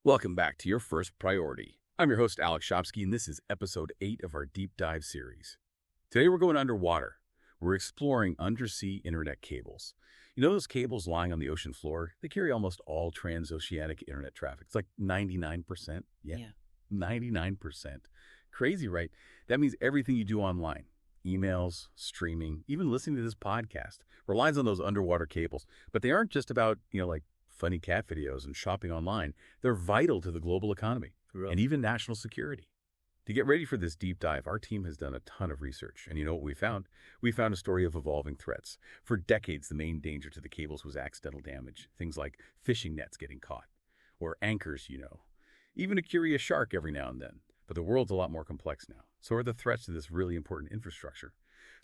Welcome back to Your First Priority. I'm your host, Alex Shopsky, and this is episode 8 of our deep dive series. Today we're going underwater. We're exploring undersea internet cables. You know those cables lying on the ocean floor? They carry almost all transoceanic internet traffic. It's like 99%. Yeah. 99%. Crazy, right? That means everything you do online, emails, streaming, even listening to this podcast, relies on those underwater cables. But they aren't just about, like funny cat videos and shopping online. They're vital to the global economy and even national security. To get ready for this deep dive, our team has done a ton of research. And you know what we found? We found a story of evolving threats. For decades, the main danger to the cables was accidental damage. Things like fishing nets getting caught, or anchors, even a curious shark every now and then. But the world's a lot more complex now. So are the threats to this really important infrastructure.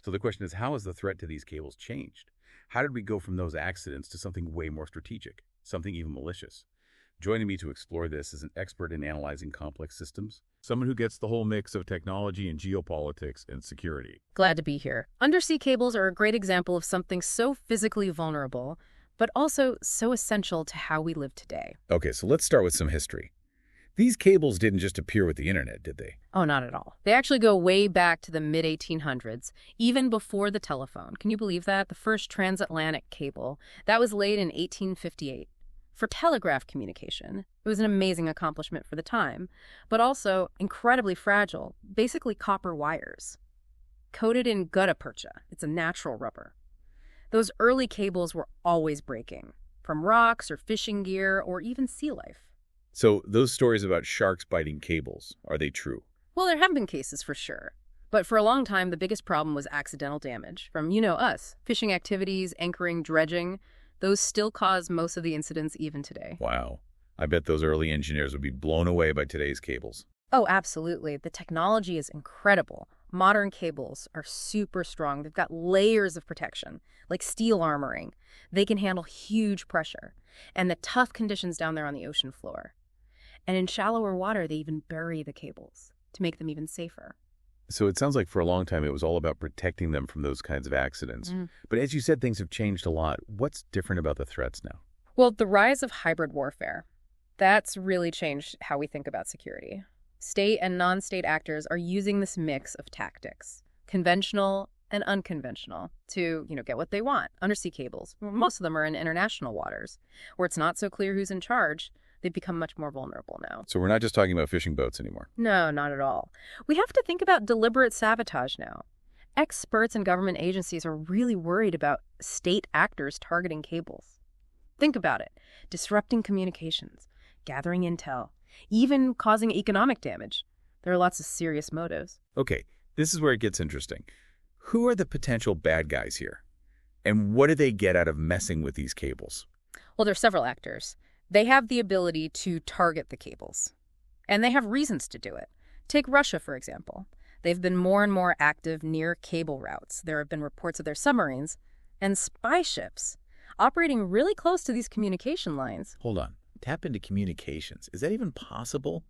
So the question is, how has the threat to these cables changed? How did we go from those accidents to something way more strategic, something even malicious? Joining me to explore this is an expert in analyzing complex systems, someone who gets the whole mix of technology and geopolitics and security. Glad to be here. Undersea cables are a great example of something so physically vulnerable, but also so essential to how we live today. Okay, so let's start with some history. These cables didn't just appear with the internet, did they? Oh, not at all. They actually go way back to the mid-1800s, even before the telephone. Can you believe that? The first transatlantic cable, that was laid in 1858. For telegraph communication, it was an amazing accomplishment for the time, but also incredibly fragile, basically copper wires. Coated in gutta percha, it's a natural rubber. Those early cables were always breaking, from rocks or fishing gear or even sea life. So those stories about sharks biting cables, are they true? Well, there have been cases for sure. But for a long time, the biggest problem was accidental damage from, us, fishing activities, anchoring, dredging. Those still cause most of the incidents even today. Wow. I bet those early engineers would be blown away by today's cables. Oh, absolutely. The technology is incredible. Modern cables are super strong. They've got layers of protection, like steel armoring. They can handle huge pressure and the tough conditions down there on the ocean floor. And in shallower water, they even bury the cables to make them even safer. So it sounds like for a long time it was all about protecting them from those kinds of accidents. But as you said, things have changed a lot. What's different about the threats now? Well, the rise of hybrid warfare, that's really changed how we think about security. State and non-state actors are using this mix of tactics, conventional and unconventional, to, get what they want. Undersea cables, most of them are in international waters, where it's not so clear who's in charge. They've become much more vulnerable now. So we're not just talking about fishing boats anymore. No, not at all. We have to think about deliberate sabotage now. Experts and government agencies are really worried about state actors targeting cables. Think about it. Disrupting communications, gathering intel, even causing economic damage. There are lots of serious motives. Okay, this is where it gets interesting. Who are the potential bad guys here? And what do they get out of messing with these cables? Well, there are several actors. They have the ability to target the cables, and they have reasons to do it. Take Russia, for example. They've been more and more active near cable routes. There have been reports of their submarines and spy ships operating really close to these communication lines. Hold on. Tap into communications. Is that even possible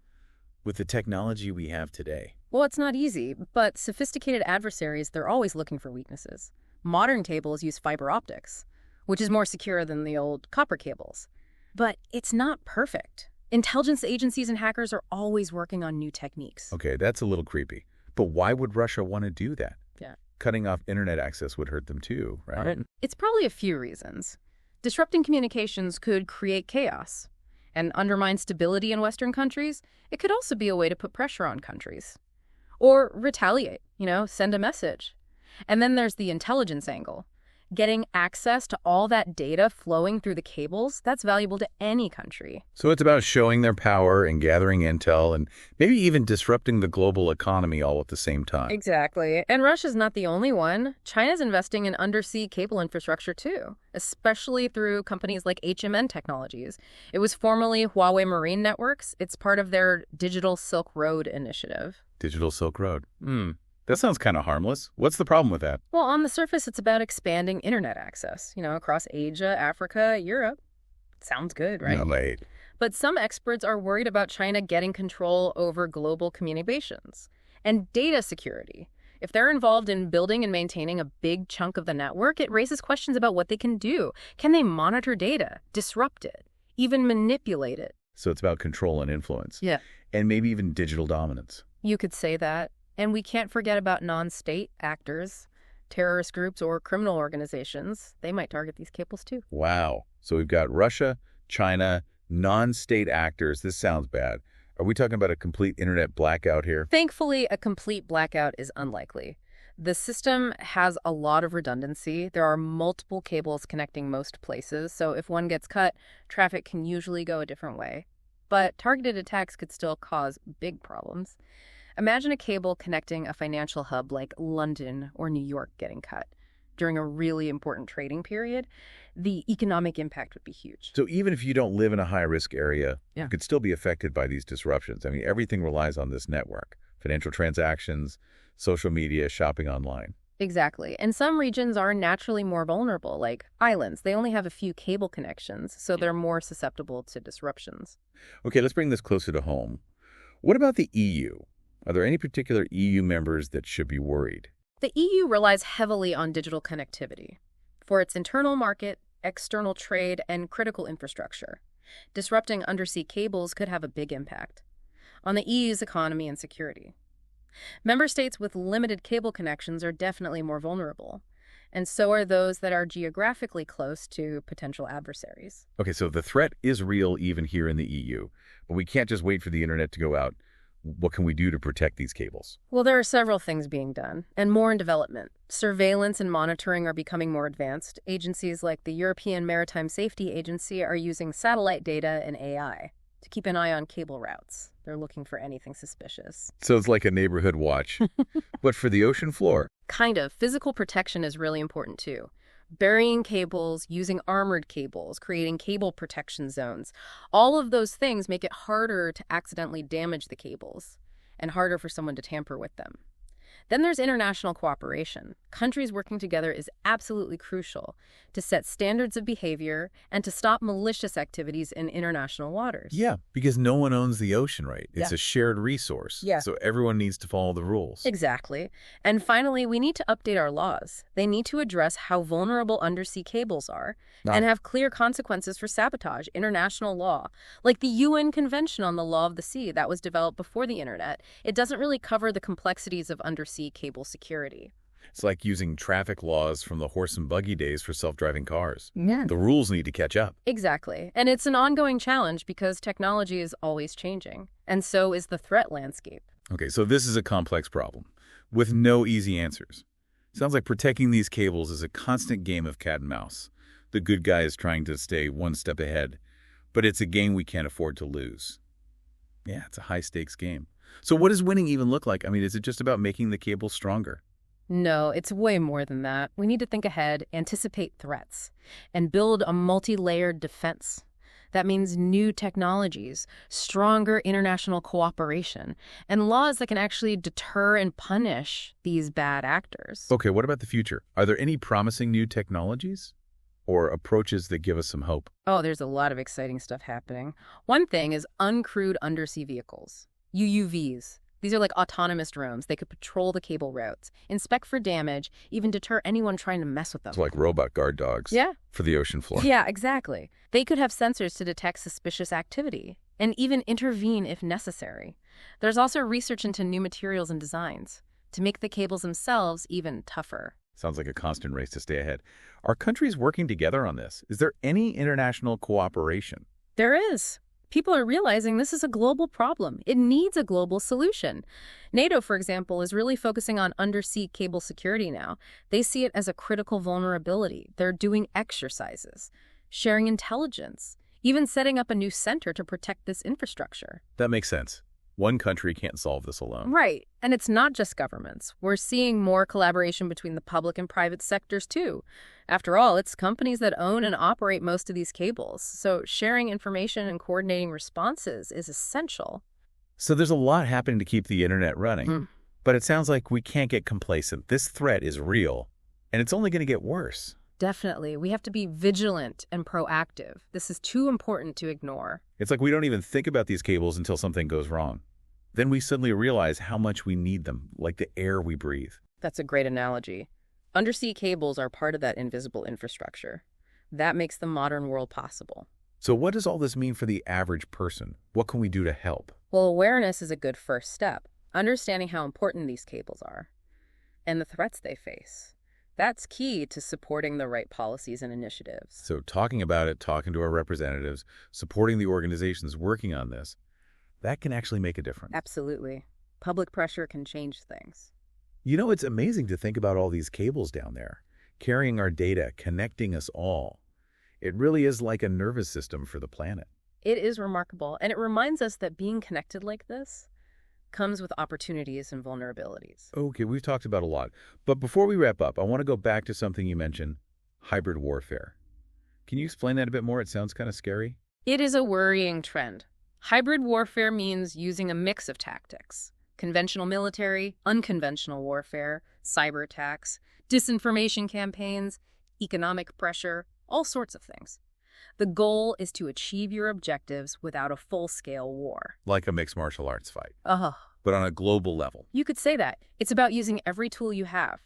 with the technology we have today? Well, it's not easy, but sophisticated adversaries, they're always looking for weaknesses. Modern cables use fiber optics, which is more secure than the old copper cables. But it's not perfect. Intelligence agencies and hackers are always working on new techniques. Okay, that's a little creepy. But why would Russia want to do that? Yeah. Cutting off internet access would hurt them too, right? It's probably a few reasons. Disrupting communications could create chaos and undermine stability in Western countries. It could also be a way to put pressure on countries. Or retaliate, send a message. And then there's the intelligence angle. Getting access to all that data flowing through the cables, that's valuable to any country. So it's about showing their power and gathering intel and maybe even disrupting the global economy all at the same time. Exactly. And Russia's not the only one. China's investing in undersea cable infrastructure too, especially through companies like HMN Technologies. It was formerly Huawei Marine Networks. It's part of their Digital Silk Road initiative. Digital Silk Road. That sounds kind of harmless. What's the problem with that? Well, on the surface, it's about expanding internet access, across Asia, Africa, Europe. Sounds good, right? No, wait. But some experts are worried about China getting control over global communications and data security. If they're involved in building and maintaining a big chunk of the network, it raises questions about what they can do. Can they monitor data, disrupt it, even manipulate it? So it's about control and influence. Yeah. And maybe even digital dominance. You could say that. And we can't forget about non-state actors, terrorist groups, or criminal organizations. They might target these cables too. Wow. So we've got Russia, China, non-state actors. This sounds bad. Are we talking about a complete internet blackout here? Thankfully, a complete blackout is unlikely. The system has a lot of redundancy. There are multiple cables connecting most places, so if one gets cut, traffic can usually go a different way. But targeted attacks could still cause big problems. Imagine a cable connecting a financial hub like London or New York getting cut during a really important trading period. The economic impact would be huge. So even if you don't live in a high-risk area, Yeah. you could still be affected by these disruptions. I mean, everything relies on this network. Financial transactions, social media, shopping online. Exactly. And some regions are naturally more vulnerable, like islands. They only have a few cable connections, so they're more susceptible to disruptions. Okay, let's bring this closer to home. What about the EU? Are there any particular EU members that should be worried? The EU relies heavily on digital connectivity for its internal market, external trade, and critical infrastructure. Disrupting undersea cables could have a big impact on the EU's economy and security. Member states with limited cable connections are definitely more vulnerable, and so are those that are geographically close to potential adversaries. Okay, so the threat is real even here in the EU, but we can't just wait for the internet to go out. What can we do to protect these cables? Well, there are several things being done, and more in development. Surveillance and monitoring are becoming more advanced. Agencies like the European Maritime Safety Agency are using satellite data and AI to keep an eye on cable routes. They're looking for anything suspicious. So it's like a neighborhood watch, but for the ocean floor. Kind of. Physical protection is really important, too. Burying cables, using armored cables, creating cable protection zones. All of those things make it harder to accidentally damage the cables and harder for someone to tamper with them. Then there's international cooperation. Countries working together is absolutely crucial to set standards of behavior and to stop malicious activities in international waters. Yeah, because no one owns the ocean, right? It's Yeah. a shared resource. Yeah. So everyone needs to follow the rules. Exactly. And finally, we need to update our laws. They need to address how vulnerable undersea cables are and have clear consequences for sabotage, international law. Like the UN Convention on the Law of the Sea that was developed before the internet. It doesn't really cover the complexities of undersea cable security. It's like using traffic laws from the horse and buggy days for self-driving cars. Yeah. The rules need to catch up. Exactly. And it's an ongoing challenge because technology is always changing. And so is the threat landscape. Okay, so this is a complex problem with no easy answers. Sounds like protecting these cables is a constant game of cat and mouse. The good guy is trying to stay one step ahead, but it's a game we can't afford to lose. Yeah, it's a high-stakes game. So what does winning even look like? I mean, is it just about making the cables stronger? No, it's way more than that. We need to think ahead, anticipate threats, and build a multi-layered defense. That means new technologies, stronger international cooperation, and laws that can actually deter and punish these bad actors. Okay, what about the future? Are there any promising new technologies or approaches that give us some hope? Oh, there's a lot of exciting stuff happening. One thing is uncrewed undersea vehicles, UUVs. These are like autonomous drones. They could patrol the cable routes, inspect for damage, even deter anyone trying to mess with them. It's like robot guard dogs Yeah. for the ocean floor. Yeah, exactly. They could have sensors to detect suspicious activity and even intervene if necessary. There's also research into new materials and designs to make the cables themselves even tougher. Sounds like a constant race to stay ahead. Are countries working together on this? Is there any international cooperation? There is. People are realizing this is a global problem. It needs a global solution. NATO, for example, is really focusing on undersea cable security now. They see it as a critical vulnerability. They're doing exercises, sharing intelligence, even setting up a new center to protect this infrastructure. That makes sense. One country can't solve this alone. Right. And it's not just governments. We're seeing more collaboration between the public and private sectors, too. After all, it's companies that own and operate most of these cables. So sharing information and coordinating responses is essential. So there's a lot happening to keep the internet running. But it sounds like we can't get complacent. This threat is real, and it's only going to get worse. Definitely. We have to be vigilant and proactive. This is too important to ignore. It's like we don't even think about these cables until something goes wrong. Then we suddenly realize how much we need them, like the air we breathe. That's a great analogy. Undersea cables are part of that invisible infrastructure. That makes the modern world possible. So what does all this mean for the average person? What can we do to help? Well, awareness is a good first step. Understanding how important these cables are and the threats they face. That's key to supporting the right policies and initiatives. So talking about it, talking to our representatives, supporting the organizations working on this, that can actually make a difference. Absolutely. Public pressure can change things. You know, it's amazing to think about all these cables down there, carrying our data, connecting us all. It really is like a nervous system for the planet. It is remarkable, and it reminds us that being connected like this comes with opportunities and vulnerabilities. Okay, we've talked about a lot. But before we wrap up, I want to go back to something you mentioned, hybrid warfare. Can you explain that a bit more? It sounds kind of scary. It is a worrying trend. Hybrid warfare means using a mix of tactics: conventional military, unconventional warfare, cyber attacks, disinformation campaigns, economic pressure, all sorts of things. The goal is to achieve your objectives without a full-scale war. Like a mixed martial arts fight, Oh, but on a global level. you could say that. It's about using every tool you have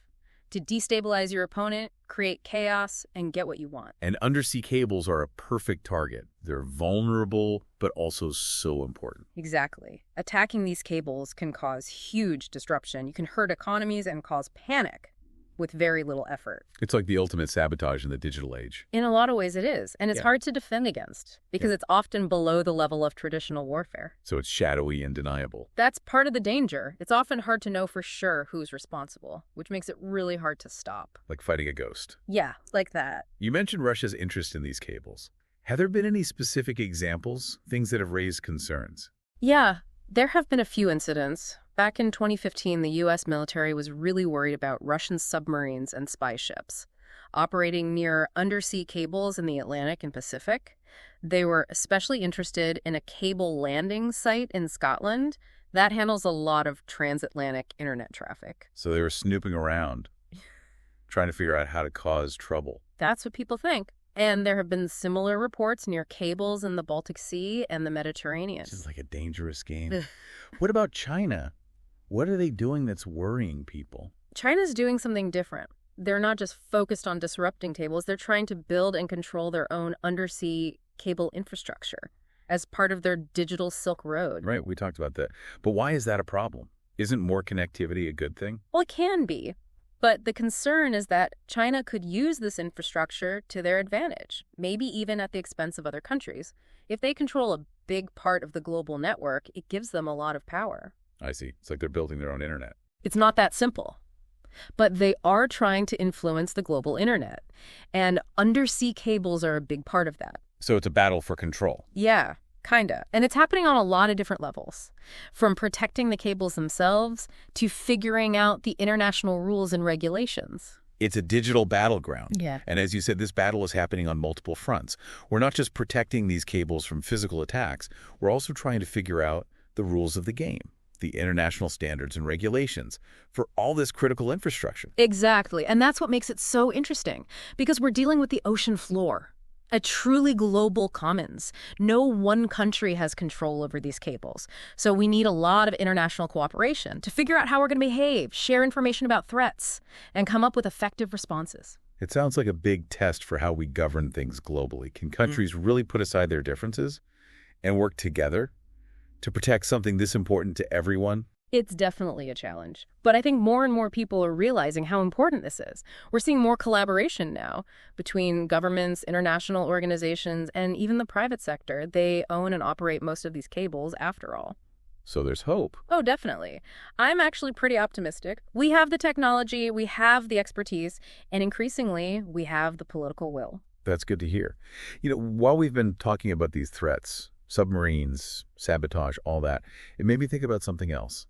to destabilize your opponent, create chaos, and get what you want. And undersea cables are a perfect target. They're vulnerable, but also so important. Exactly. Attacking these cables can cause huge disruption. You can hurt economies and cause panic with very little effort. It's like the ultimate sabotage in the digital age. In a lot of ways it is, and it's Yeah. hard to defend against because it's often below the level of traditional warfare. So it's shadowy and deniable. That's part of the danger. It's often hard to know for sure who's responsible, which makes it really hard to stop. Like fighting a ghost. Yeah, like that. You mentioned Russia's interest in these cables. Have there been any specific examples, things that have raised concerns? Yeah, there have been a few incidents. Back in 2015, the U.S. military was really worried about Russian submarines and spy ships operating near undersea cables in the Atlantic and Pacific. They were especially interested in a cable landing site in Scotland that handles a lot of transatlantic internet traffic. So they were snooping around, trying to figure out how to cause trouble. That's what people think. And there have been similar reports near cables in the Baltic Sea and the Mediterranean. This is like a dangerous game. What about China? What are they doing that's worrying people? China's doing something different. They're not just focused on disrupting cables, they're trying to build and control their own undersea cable infrastructure as part of their digital Silk Road. Right, we talked about that. But why is that a problem? Isn't more connectivity a good thing? Well, it can be. But the concern is that China could use this infrastructure to their advantage, maybe even at the expense of other countries. If they control a big part of the global network, it gives them a lot of power. I see. It's like they're building their own internet. It's not that simple. But they are trying to influence the global internet. And undersea cables are a big part of that. So it's a battle for control. Yeah, kinda. And it's happening on a lot of different levels. From protecting the cables themselves to figuring out the international rules and regulations. It's a digital battleground. Yeah. And as you said, this battle is happening on multiple fronts. We're not just protecting these cables from physical attacks. We're also trying to figure out the rules of the game, the international standards and regulations for all this critical infrastructure. Exactly. And that's what makes it so interesting, because we're dealing with the ocean floor, a truly global commons. No one country has control over these cables. So we need a lot of international cooperation to figure out how we're going to behave, share information about threats, and come up with effective responses. It sounds like a big test for how we govern things globally. Can countries really put aside their differences and work together to protect something this important to everyone? It's definitely a challenge. But I think more and more people are realizing how important this is. We're seeing more collaboration now between governments, international organizations, and even the private sector. They own and operate most of these cables, after all. So there's hope. Oh, definitely. I'm actually pretty optimistic. We have the technology, we have the expertise, and increasingly, we have the political will. That's good to hear. You know, while we've been talking about these threats, submarines, sabotage, all that, it made me think about something else.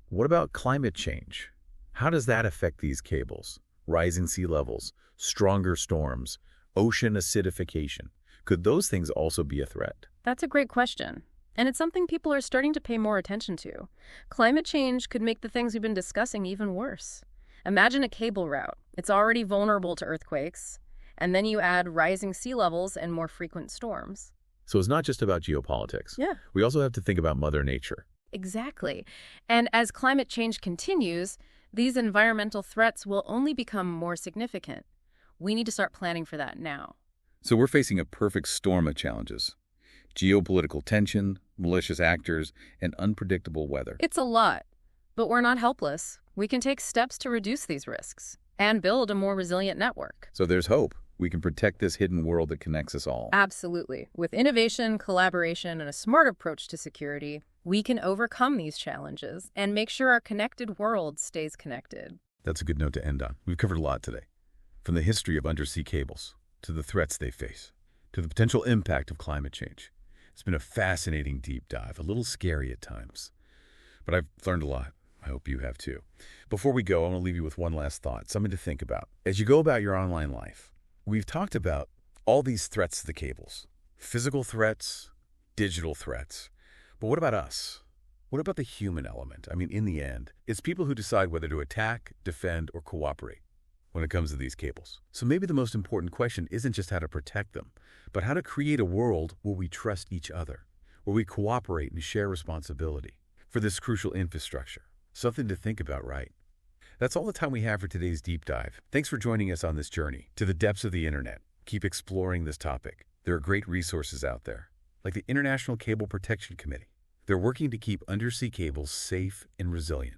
What about climate change? How does that affect these cables? Rising sea levels, stronger storms, ocean acidification. Could those things also be a threat? That's a great question. And it's something people are starting to pay more attention to. Climate change could make the things we've been discussing even worse. Imagine a cable route. It's already vulnerable to earthquakes. And then you add rising sea levels and more frequent storms. So it's not just about geopolitics. Yeah. We also have to think about Mother Nature. Exactly. And as climate change continues, these environmental threats will only become more significant. We need to start planning for that now. So we're facing a perfect storm of challenges. Geopolitical tension, malicious actors, and unpredictable weather. It's a lot, but we're not helpless. We can take steps to reduce these risks and build a more resilient network. So there's hope. We can protect this hidden world that connects us all. Absolutely. With innovation, collaboration, and a smart approach to security, we can overcome these challenges and make sure our connected world stays connected. That's a good note to end on. We've covered a lot today. From the history of undersea cables, to the threats they face, to the potential impact of climate change. It's been a fascinating deep dive, a little scary at times. But I've learned a lot. I hope you have too. Before we go, I want to leave you with one last thought, something to think about. As you go about your online life, we've talked about all these threats to the cables. Physical threats, digital threats. But what about us? What about the human element? I mean, in the end, it's people who decide whether to attack, defend, or cooperate when it comes to these cables. So maybe the most important question isn't just how to protect them, but how to create a world where we trust each other, where we cooperate and share responsibility for this crucial infrastructure. Something to think about, right? That's all the time we have for today's deep dive. Thanks for joining us on this journey to the depths of the internet. Keep exploring this topic. There are great resources out there, like the International Cable Protection Committee. They're working to keep undersea cables safe and resilient.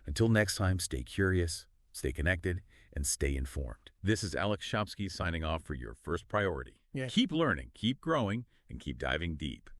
Until next time, stay curious, stay connected, and stay informed. This is Alex Shopsky signing off for your first priority. Keep learning, keep growing, and keep diving deep.